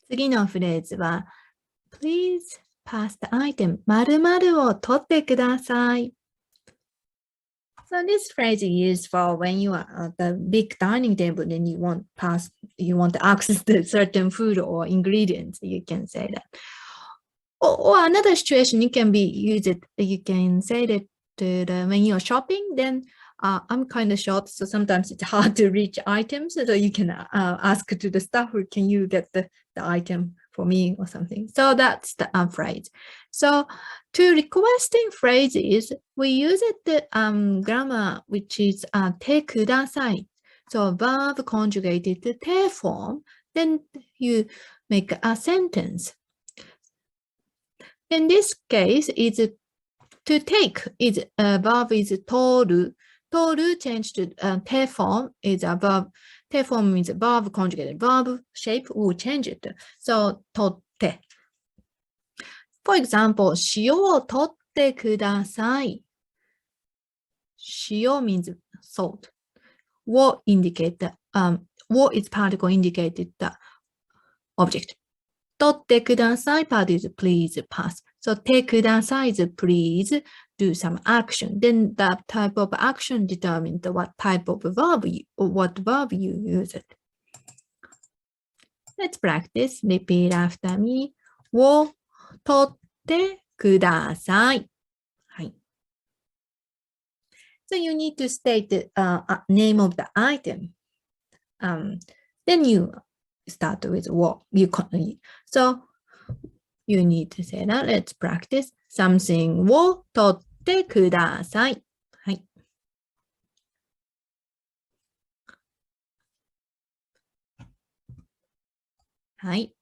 次のフレーズは、Please pass the item. 〇〇を取ってください。So this phrase is used for when you are at the big dining table and you want to access the certain food or ingredients. You can say that. Or another situation, you can say that when you're shopping, then I'm kind of short, so sometimes it's hard to reach items. So you can ask to the staff, can you get the item for me or something. So that's the phrase. So to requesting phrases, we use the grammar, which is te kudasai. So verb conjugated to te form, then you make a sentence. In this case, is to take is verb is toru. Toru changed to te form is a verb. Te form means verb conjugated. Verb shape will change it. So totte. For example, 塩を取ってください。塩 means salt. を indicate wo is particle indicated the object. 取ってください part is please pass. So てください is please do some action. Then that type of action determines what type of verb what verb you use it. Let's practice. Repeat after me. を取ってください。はい。So you need to state the name of the item. Then you start with what you so you need to say that. Let's practice. Something を取ってください。はい。はい。